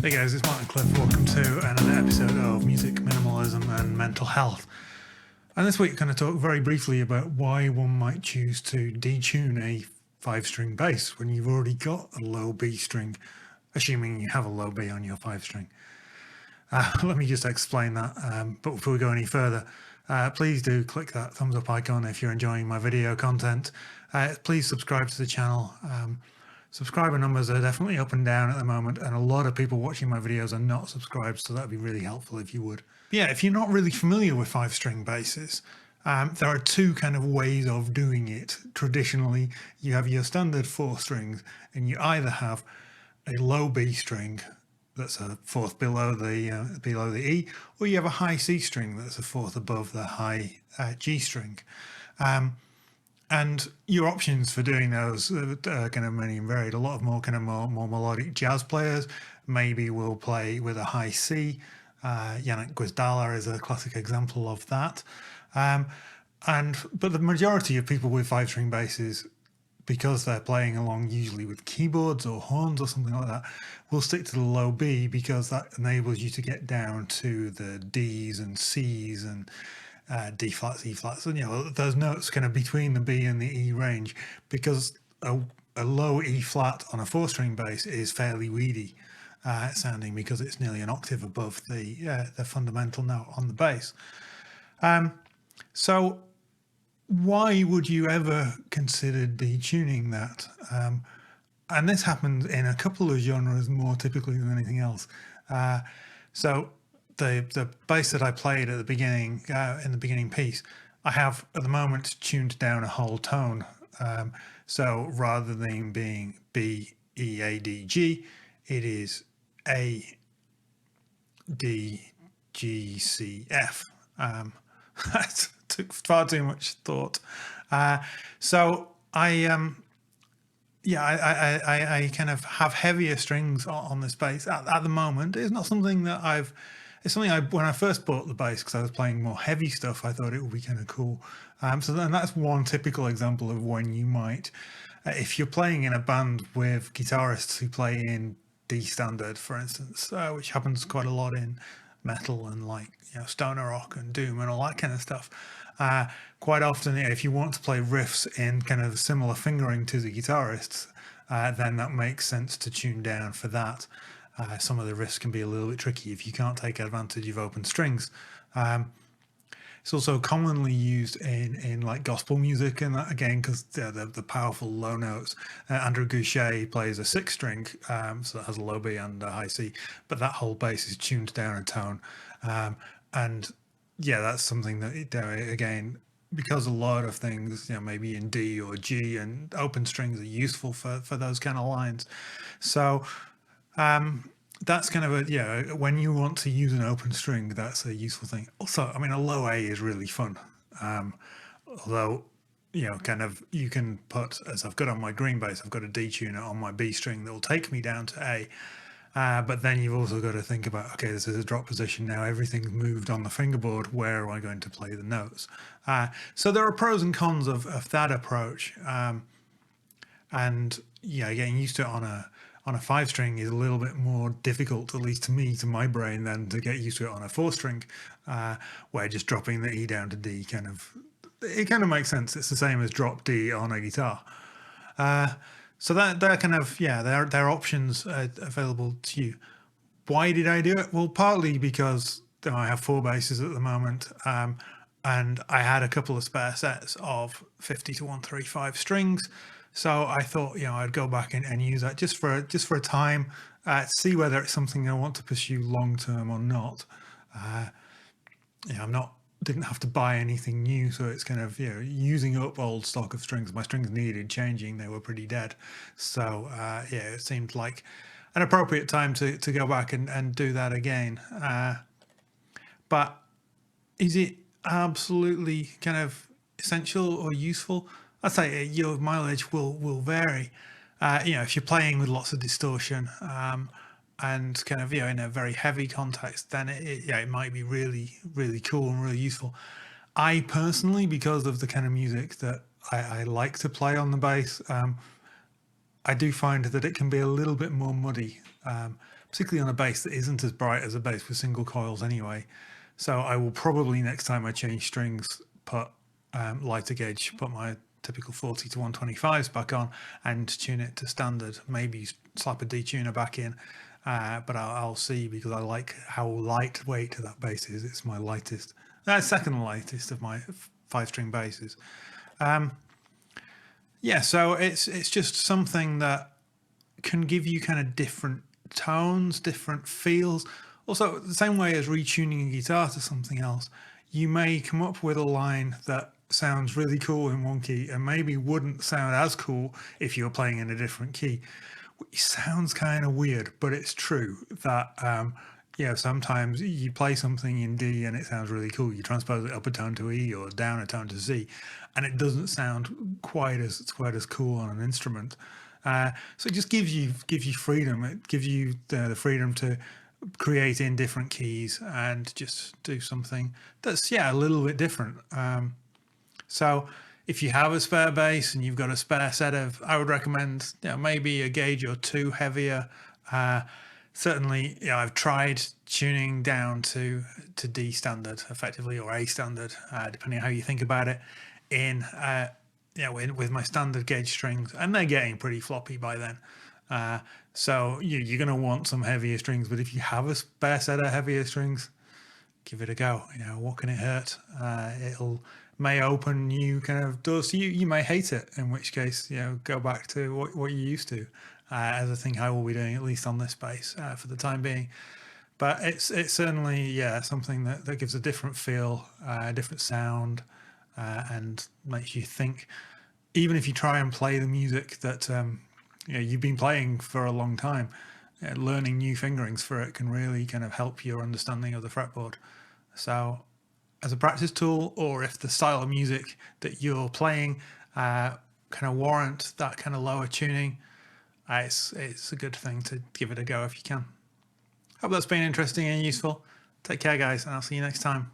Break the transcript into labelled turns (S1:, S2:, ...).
S1: Hey guys, it's Martin Cliffe. Welcome to another episode of Music, Minimalism and Mental Health. And this week I'm going to talk very briefly about why one might choose to detune a 5-string bass when you've already got a low B string, assuming you have a low B on your 5-string. Let me just explain that, but before we go any further, please do click that thumbs up icon if you're enjoying my video content. Please subscribe to the channel. Subscriber numbers are definitely up and down at the moment, and a lot of people watching my videos are not subscribed, so that'd be really helpful if you would. Yeah, if you're not really familiar with 5-string basses, there are two kind of ways of doing it. Traditionally, you have your standard 4 strings, and you either have a low B string that's a fourth below the E, or you have a high C string that's a fourth above the high G string. And your options for doing those are kind of many and varied. A lot of more melodic jazz players maybe will play with a high C. Yannick Gwizdala is a classic example of that. But the majority of people with 5-string basses, because they're playing along usually with keyboards or horns or something like that, will stick to the low B because that enables you to get down to the Ds and Cs and D flats, E flats, and those notes kind of between the B and the E range, because a low E flat on a 4-string bass is fairly weedy sounding because it's nearly an octave above the fundamental note on the bass. So why would you ever consider detuning that? And this happens in a couple of genres more typically than anything else. So the bass that I played at the beginning in the beginning piece, I have at the moment tuned down a whole tone. So rather than being B E A D G, it is A D G C F. That took far too much thought. So I kind of have heavier strings on this bass at the moment. It's not something that it's something when I first bought the bass, because I was playing more heavy stuff, I thought it would be kind of cool. So then that's one typical example of when you might, if you're playing in a band with guitarists who play in D standard, for instance, which happens quite a lot in metal and stoner rock and doom and all that kind of stuff. Quite often, if you want to play riffs in kind of similar fingering to the guitarists, then that makes sense to tune down for that. Some of the riffs can be a little bit tricky if you can't take advantage of open strings. It's also commonly used in like gospel music, and that again because the powerful low notes. Andrew Goucher plays a 6-string, so that has a low B and a high C, but that whole bass is tuned down a tone, and yeah, that's something that again, because a lot of things, maybe in D or G, and open strings are useful for those kind of lines. So that's kind of when you want to use an open string, that's a useful thing. Also, I mean, a low A is really fun. Although, kind of you can put, as I've got on my green bass, I've got a D tuner on my B string that will take me down to A. But then you've also got to think about, okay, this is a drop position now. Everything's moved on the fingerboard. Where am I going to play the notes? So there are pros and cons of that approach. And getting used to it on a 5-string is a little bit more difficult, at least to me, to my brain, than to get used to it on a 4-string, where just dropping the E down to D kind of makes sense. It's the same as drop D on a guitar. So they're kind of, there are options available to you. Why did I do it? Well, partly because I have 4 basses at the moment, and I had a couple of spare sets of 50 to 135 strings. So I thought, I'd go back and use that just for a time, see whether it's something I want to pursue long term or not. Didn't have to buy anything new, so it's kind of using up old stock of strings. My strings needed changing; they were pretty dead. So it seemed like an appropriate time to go back and do that again. But is it absolutely kind of essential or useful? I'd say your mileage will vary. If you're playing with lots of distortion and kind of in a very heavy context, then it might be really, really cool and really useful. I personally, because of the kind of music that I like to play on the bass, I do find that it can be a little bit more muddy, particularly on a bass that isn't as bright as a bass with single coils anyway. So I will probably, next time I change strings, put lighter gauge, put my typical 40 to 125s back on and tune it to standard, maybe slap a detuner back in, but I'll see, because I like how lightweight that bass is. It's my lightest, second lightest of my 5-string basses. So it's just something that can give you kind of different tones, different feels. Also, the same way as retuning a guitar to something else, you may come up with a line that sounds really cool in one key and maybe wouldn't sound as cool if you were playing in a different key, which sounds kind of weird, but it's true that sometimes you play something in D and it sounds really cool. You transpose it up a tone to E or down a tone to C, and it doesn't sound quite as cool on an instrument. So it just gives you freedom. It gives you the freedom to create in different keys and just do something that's a little bit different. So if you have a spare bass and you've got a spare set of, I would recommend maybe a gauge or 2 heavier. Certainly, I've tried tuning down to D standard effectively, or A standard, depending on how you think about it, with my standard gauge strings, and they're getting pretty floppy by then. So you're going to want some heavier strings, but if you have a spare set of heavier strings, give it a go. What can it hurt? It'll may open new kind of doors. You may hate it, in which case go back to what you're used to. As I think I will be doing, at least on this bass for the time being. But it's certainly, yeah, something that gives a different feel, a different sound, and makes you think. Even if you try and play the music that you've been playing for a long time, learning new fingerings for it can really kind of help your understanding of the fretboard. So as a practice tool, or if the style of music that you're playing kind of warrant that kind of lower tuning, it's a good thing to give it a go if you can. Hope that's been interesting and useful. Take care, guys, and I'll see you next time.